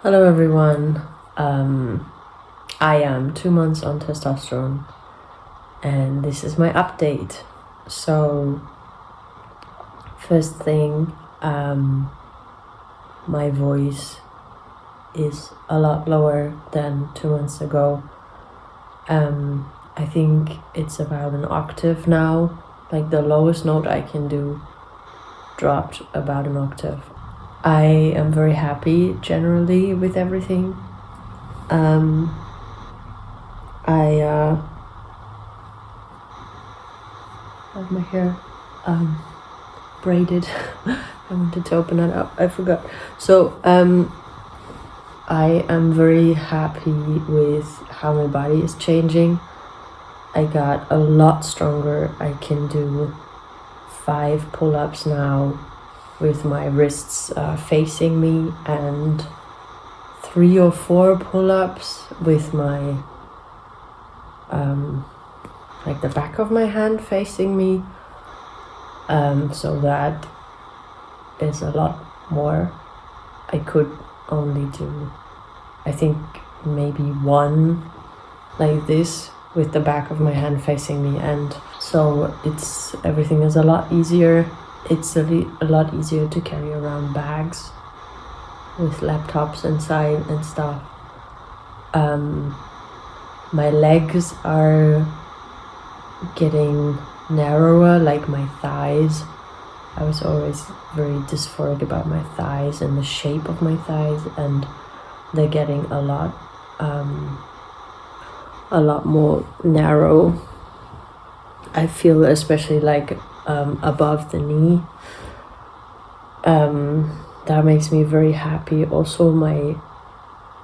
Hello everyone. I am 2 months on testosterone and this is my update. So first thing, my voice is a lot lower than 2 months ago. I think it's about an octave now. Like the lowest note I can do dropped about an octave. I am very happy generally with everything. I have my hair braided. I wanted to open that up, I forgot. So I am very happy with how my body is changing. I got a lot stronger. I can do 5 pull-ups now with my wrists facing me, and 3 or 4 pull-ups with my like the back of my hand facing me. So that is a lot more. I could only do, I think, maybe 1 like this with the back of my hand facing me, and so everything is a lot easier. It's a lot easier to carry around bags with laptops inside and stuff. My legs are getting narrower, like my thighs. I was always very dysphoric about my thighs and the shape of my thighs, and they're getting a lot more narrow. I feel especially like above the knee. That makes me very happy. Also, my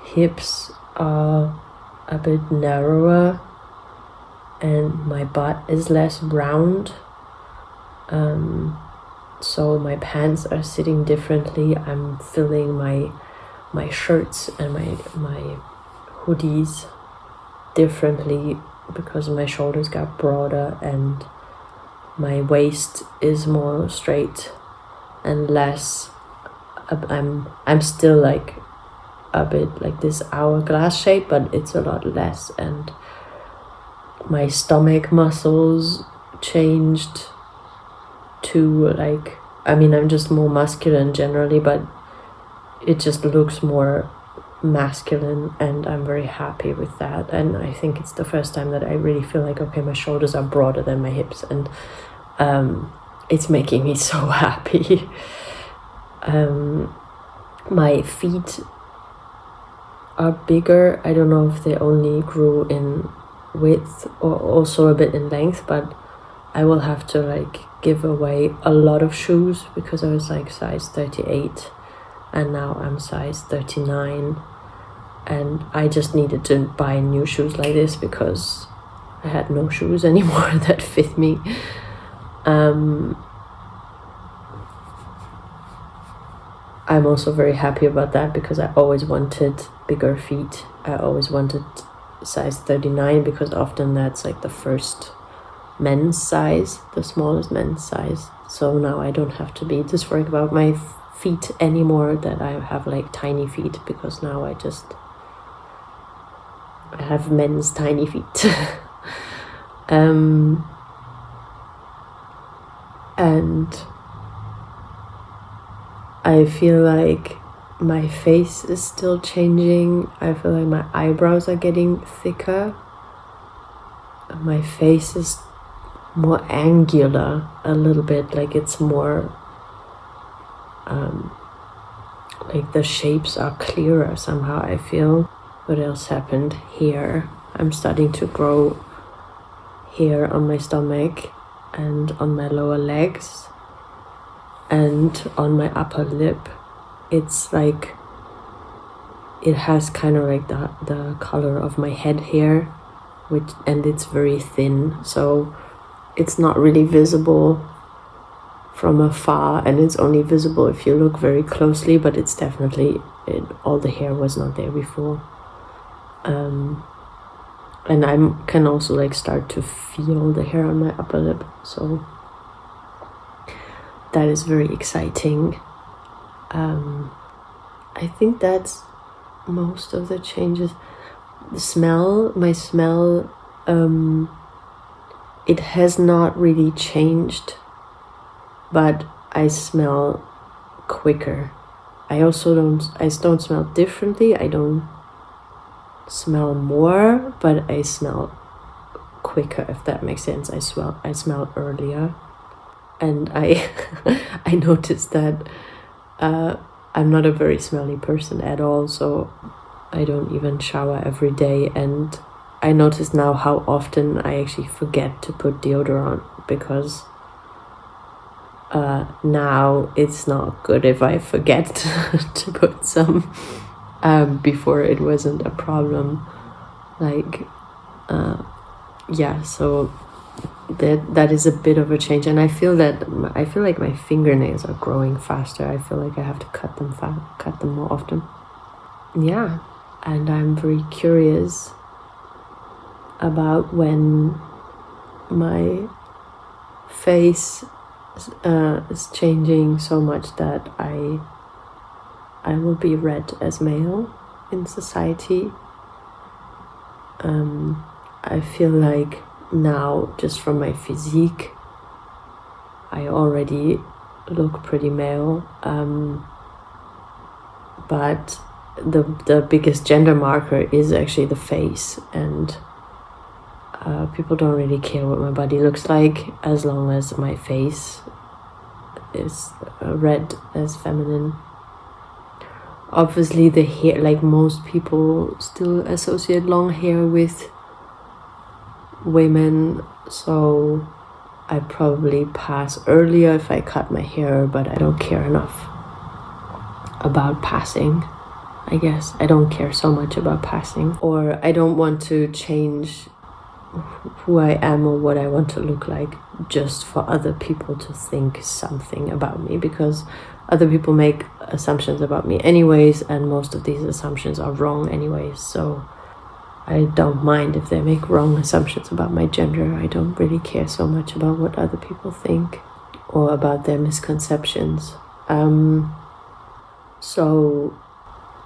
hips are a bit narrower and my butt is less round. So my pants are sitting differently. I'm filling my shirts and my hoodies differently because my shoulders got broader and my waist is more straight and less. I'm still like a bit like this hourglass shape, but it's a lot less, and my stomach muscles changed to like, I mean, I'm just more masculine generally, but it just looks more masculine, and I'm very happy with that. And I think it's the first time that I really feel like, okay, my shoulders are broader than my hips, and it's making me so happy. My feet are bigger. I don't know if they only grew in width or also a bit in length, but I will have to like give away a lot of shoes because I was like size 38 and now I'm size 39, and I just needed to buy new shoes like this because I had no shoes anymore that fit me. I'm also very happy about that because I always wanted bigger feet. I always wanted size 39 because often that's like the first men's size, the smallest men's size. So now I don't have to be just worried about my feet anymore, that I have like tiny feet, because now I have men's tiny feet. And I feel like my face is still changing. I feel like my eyebrows are getting thicker. My face is more angular a little bit, like it's more like the shapes are clearer somehow, I feel. What else happened here? I'm starting to grow hair on my stomach and on my lower legs and on my upper lip. It's like it has kind of like the color of my head hair, and it's very thin, so it's not really visible from afar, and it's only visible if you look very closely, but it's definitely all the hair was not there before. And I can also like start to feel the hair on my upper lip, so that is very exciting. I think that's most of the changes. My smell, it has not really changed, but I smell quicker. I don't smell differently. I don't smell more, but I smell quicker, if that makes sense. I smell earlier. And I I noticed that I'm not a very smelly person at all, so I don't even shower every day. And I notice now how often I actually forget to put deodorant, because now it's not good if I forget to put some. Before it wasn't a problem. So that is a bit of a change, and I feel like my fingernails are growing faster. I feel like I have to cut them more often. Yeah, and I'm very curious about when my face is changing so much that I will be read as male in society. I feel like now, just from my physique, I already look pretty male, but the biggest gender marker is actually the face, and people don't really care what my body looks like as long as my face is read as feminine. Obviously the hair, like most people still associate long hair with women, so I probably pass earlier if I cut my hair, but I don't care enough about passing. I guess I don't care so much about passing, or I don't want to change who I am or what I want to look like just for other people to think something about me, because other people make assumptions about me anyways, and most of these assumptions are wrong anyways, so I don't mind if they make wrong assumptions about my gender. I don't really care so much about what other people think or about their misconceptions. So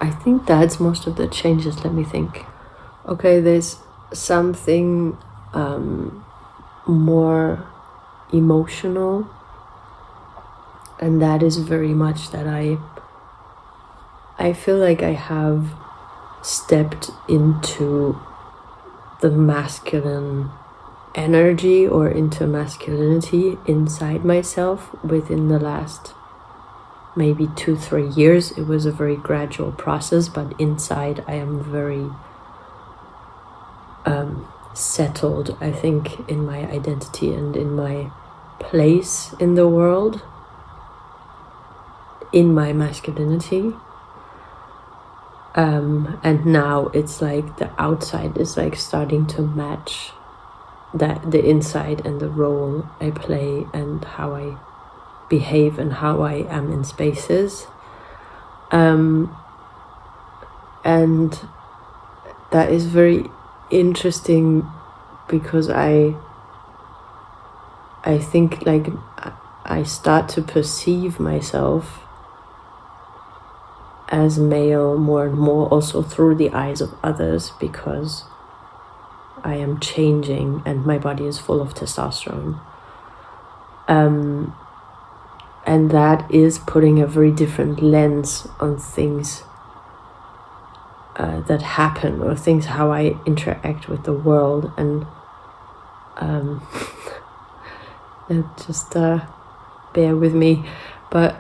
I think that's most of the changes. Let me think. Okay, there's something more emotional, and that is very much that I feel like I have stepped into the masculine energy, or into masculinity inside myself within the last maybe 2-3 years. It was a very gradual process, but inside I am very settled, I think, in my identity and in my place in the world, in my masculinity. And now it's like the outside is like starting to match that, the inside, and the role I play and how I behave and how I am in spaces. And that is very interesting, because I think like I start to perceive myself as male more and more, also through the eyes of others, because I am changing and my body is full of testosterone. And that is putting a very different lens on things that happen, or things, how I interact with the world. And just bear with me, but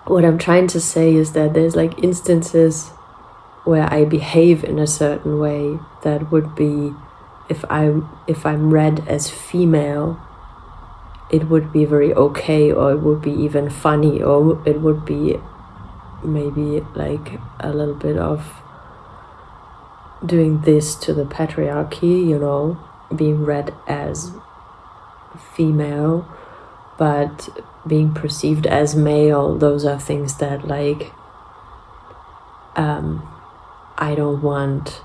what I'm trying to say is that there's like instances where I behave in a certain way that would be, if I'm read as female, it would be very okay, or it would be even funny, or it would be maybe like a little bit of doing this to the patriarchy, you know, being read as female but being perceived as male. Those are things that like I don't want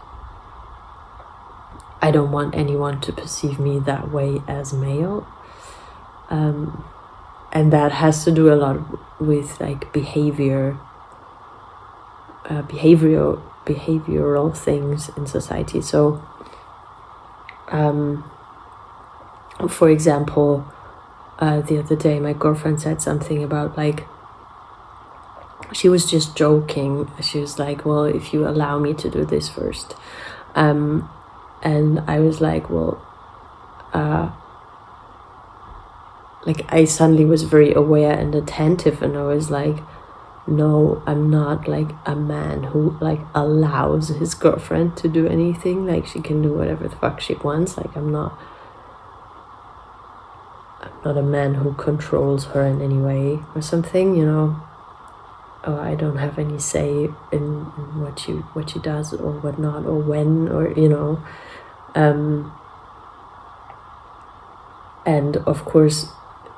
anyone to perceive me that way as male. And that has to do a lot with like behavior, behavioral things in society. So for example, the other day my girlfriend said something about like, she was just joking. She was like, well, if you allow me to do this first. And I was like, well, like I suddenly was very aware and attentive, and I was like, no, I'm not like a man who like allows his girlfriend to do anything. Like, she can do whatever the fuck she wants. Like, I'm not a man who controls her in any way or something, you know. Or I don't have any say in what she does or what not, or when, or, you know. And of course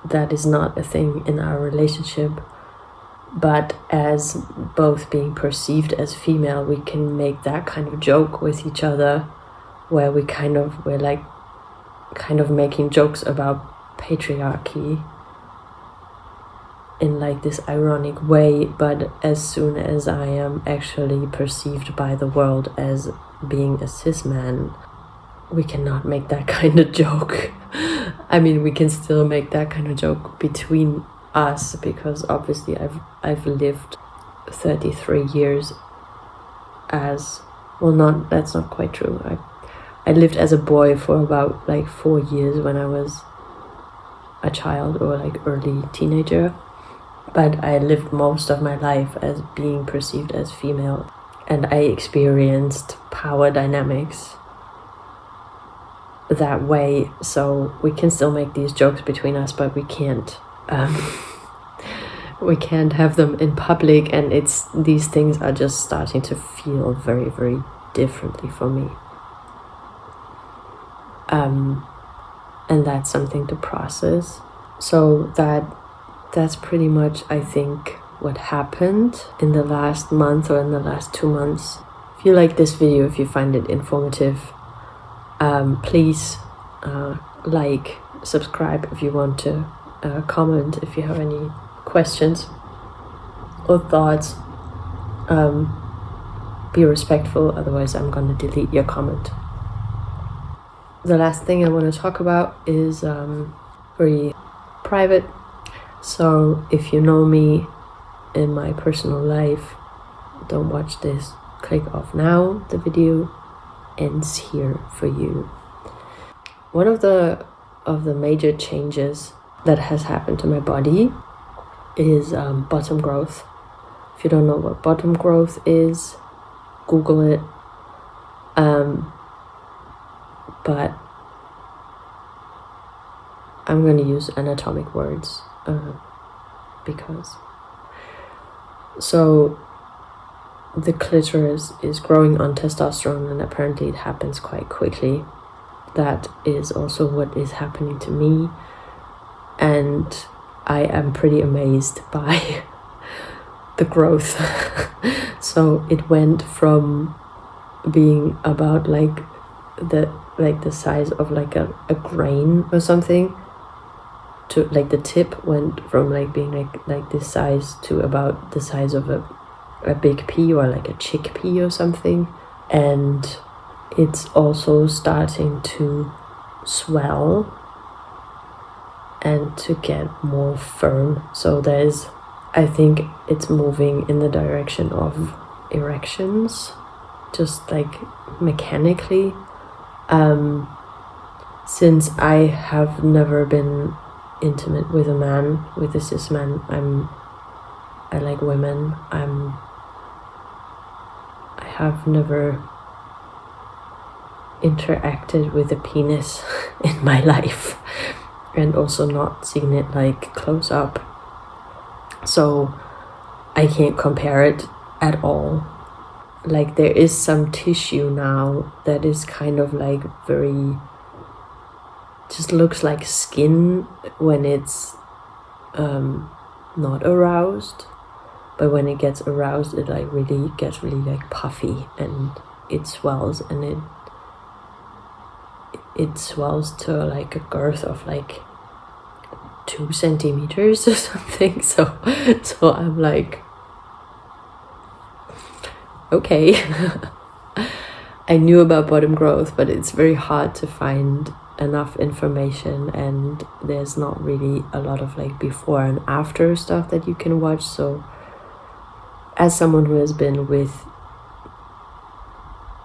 that is not a thing in our relationship, but as both being perceived as female, we can make that kind of joke with each other, where we're like making jokes about patriarchy in like this ironic way. But as soon as I am actually perceived by the world as being a cis man, we cannot make that kind of joke. I mean, we can still make that kind of joke between us, because obviously I've lived 33 years as, well, not, that's not quite true. I lived as a boy for about like 4 years when I was a child, or like early teenager, but I lived most of my life as being perceived as female, and I experienced power dynamics that way. So we can still make these jokes between us, but we can't have them in public, and these things are just starting to feel very, very differently for me. And that's something to process. So that's pretty much, I think, what happened in the last month, or in the last 2 months. If you like this video, if you find it informative, please like, subscribe if you want to, comment if you have any questions or thoughts. Be respectful, otherwise I'm going to delete your comment. The last thing I want to talk about is very private. So if you know me in my personal life, don't watch this. Click off now. The video ends here for you. One of the major changes that has happened to my body is bottom growth. If you don't know what bottom growth is, Google it. But I'm going to use anatomic words because. So the clitoris is growing on testosterone, and apparently it happens quite quickly. That is also what is happening to me, and I am pretty amazed by the growth. So it went from being about like the size of like a grain or something, to like the tip went from like being like this size to about the size of a big pea, or like a chickpea or something. And it's also starting to swell and to get more firm. So I think it's moving in the direction of erections, just like mechanically. Since I have never been intimate with a man, with a cis man, I like women. I have never interacted with a penis in my life, and also not seen it like close up. So I can't compare it at all. Like, there is some tissue now that is kind of like very, just looks like skin when it's not aroused, but when it gets aroused, it like really gets really like puffy, and it swells, and it swells to like a girth of like 2 centimeters or something. So I'm like, okay. I knew about bottom growth, but it's very hard to find enough information, and there's not really a lot of like before and after stuff that you can watch. So as someone who has been with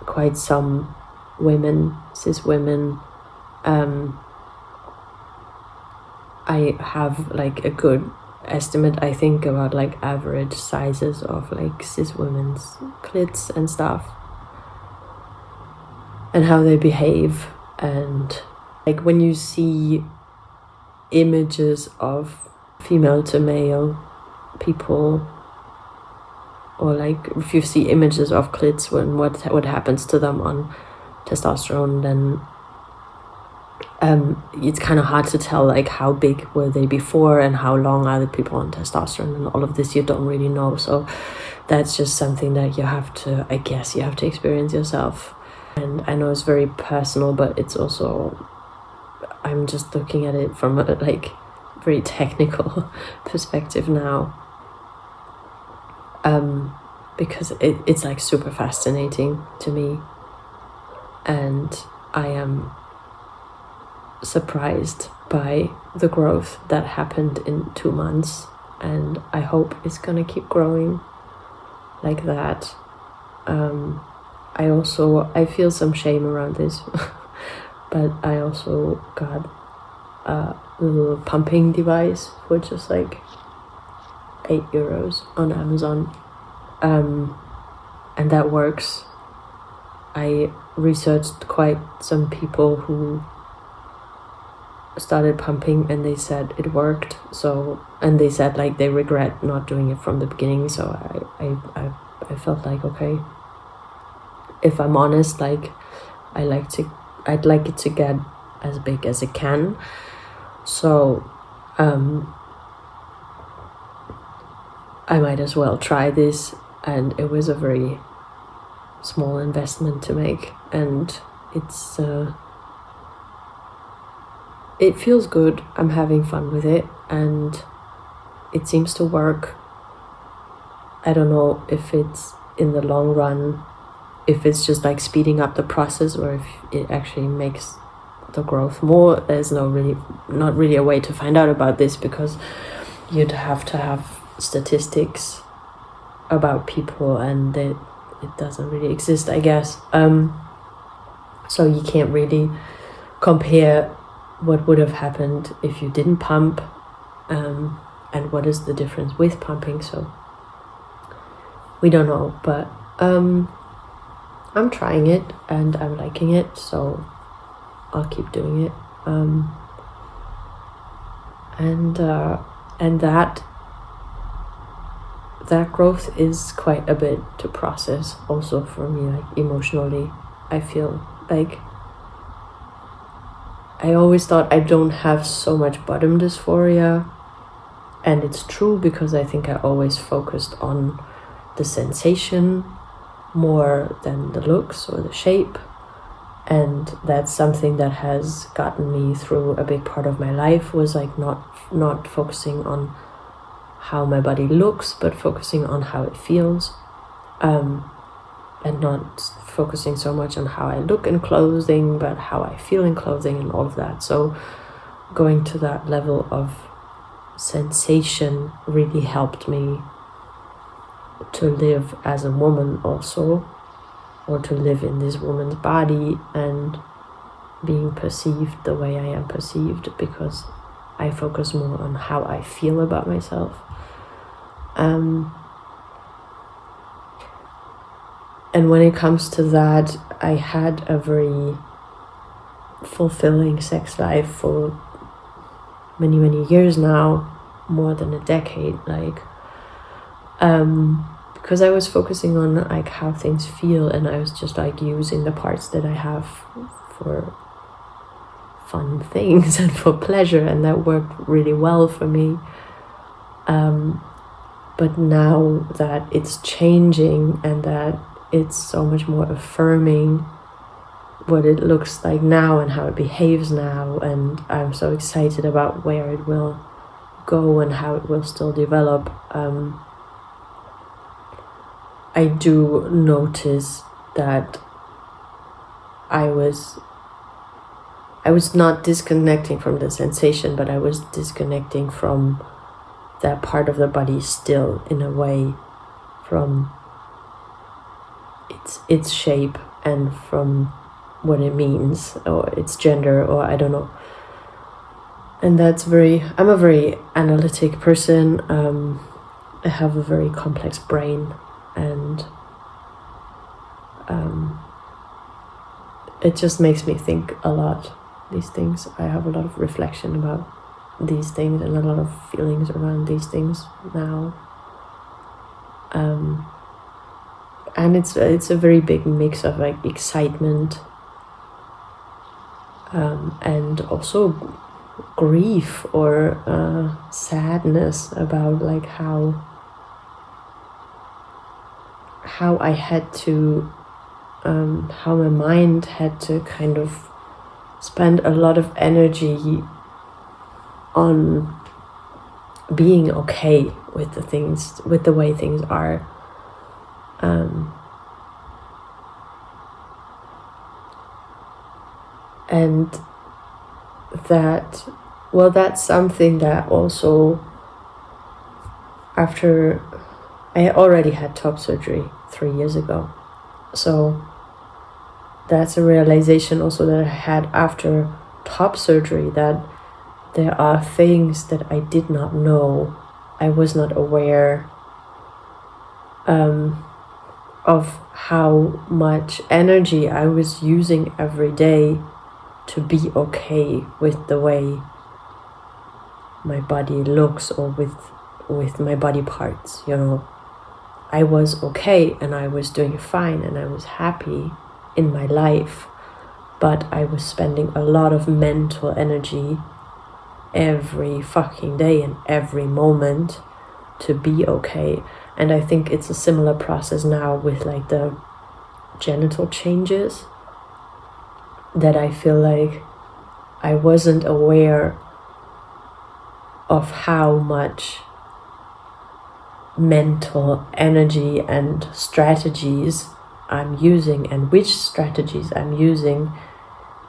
quite some women, cis women, I have like a good estimate, I think, about like average sizes of like cis women's clits and stuff, and how they behave. And like when you see images of female to male people, or like if you see images of clits when what happens to them on testosterone, then it's kind of hard to tell like how big were they before and how long are the people on testosterone, and all of this you don't really know. So that's just something that you have to experience yourself. And I know it's very personal, but it's also, I'm just looking at it from a like very technical perspective now, because it's like super fascinating to me, and I am surprised by the growth that happened in 2 months, and I hope it's gonna keep growing like that. I feel some shame around this but I also got a little pumping device for just like €8 on Amazon, and that works. I researched quite some people who started pumping and they said it worked, so, and they said like they regret not doing it from the beginning. So I felt like, okay, if I'm honest, like I'd like it to get as big as it can. So I might as well try this, and it was a very small investment to make, and it's it feels good. I'm having fun with it, and it seems to work. I don't know if it's in the long run, if it's just like speeding up the process, or if it actually makes the growth more. There's not really a way to find out about this, because you'd have to have statistics about people, and it doesn't really exist, I guess. So you can't really compare what would have happened if you didn't pump, and what is the difference with pumping. So we don't know, but I'm trying it and I'm liking it, so I'll keep doing it. And that growth is quite a bit to process also for me, like emotionally. I feel like I always thought I don't have so much bottom dysphoria, and it's true, because I think I always focused on the sensation more than the looks or the shape, and that's something that has gotten me through a big part of my life, was like not focusing on how my body looks, but focusing on how it feels, and not focusing so much on how I look in clothing, but how I feel in clothing and all of that. So going to that level of sensation really helped me to live as a woman also, or to live in this woman's body and being perceived the way I am perceived, because I focus more on how I feel about myself. And when it comes to that, I had a very fulfilling sex life for many, many years now, more than a decade, like, because I was focusing on like how things feel, and I was just like using the parts that I have for fun things and for pleasure, and that worked really well for me. But now that it's changing, and that it's so much more affirming what it looks like now and how it behaves now, and I'm so excited about where it will go and how it will still develop, I do notice that I was not disconnecting from the sensation, but I was disconnecting from that part of the body still, in a way, from its shape and from what it means, or its gender, or I don't know. And that's I'm a very analytic person. I have a very complex brain, and it just makes me think a lot, these things. I have a lot of reflection about these things and a lot of feelings around these things now. And it's a very big mix of like excitement and also grief or sadness about like how I had to how my mind had to kind of spend a lot of energy on being okay with the things, with the way things are. And that's something that also, after I already had top surgery 3 years ago, so that's a realization also that I had after top surgery, that there are things that I did not know, I was not aware of how much energy I was using every day to be okay with the way my body looks, or with my body parts, you know. I was okay and I was doing fine and I was happy in my life, but I was spending a lot of mental energy every fucking day and every moment to be okay. And I think it's a similar process now with like the genital changes, that I feel like I wasn't aware of how much mental energy and strategies I'm using, and which strategies I'm using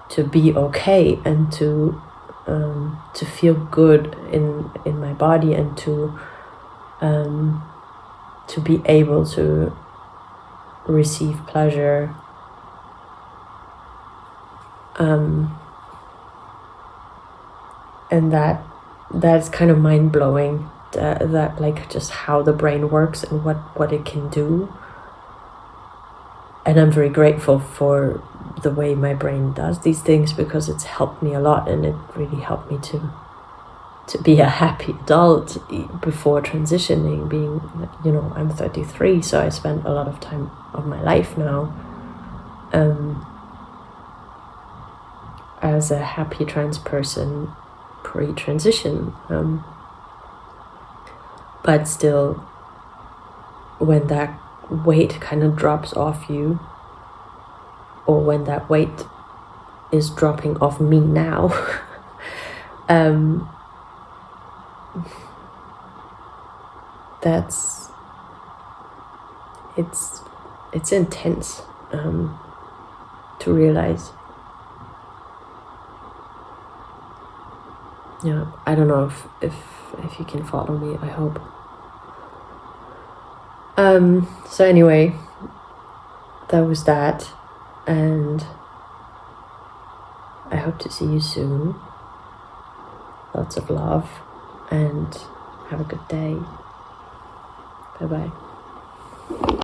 to be okay and to feel good in my body, and to be able to receive pleasure. And that's kind of mind-blowing, that like just how the brain works and what it can do. And I'm very grateful for the way my brain does these things, because it's helped me a lot, and it really helped me to be a happy adult before transitioning, being, you know, I'm 33, so I spent a lot of time of my life now as a happy trans person pre-transition, but still, when that weight kind of drops off you, or when that weight is dropping off me now, it's intense to realize. Yeah, I don't know if you can follow me, I hope. So anyway, that was that, and I hope to see you soon. Lots of love, and have a good day. Bye bye.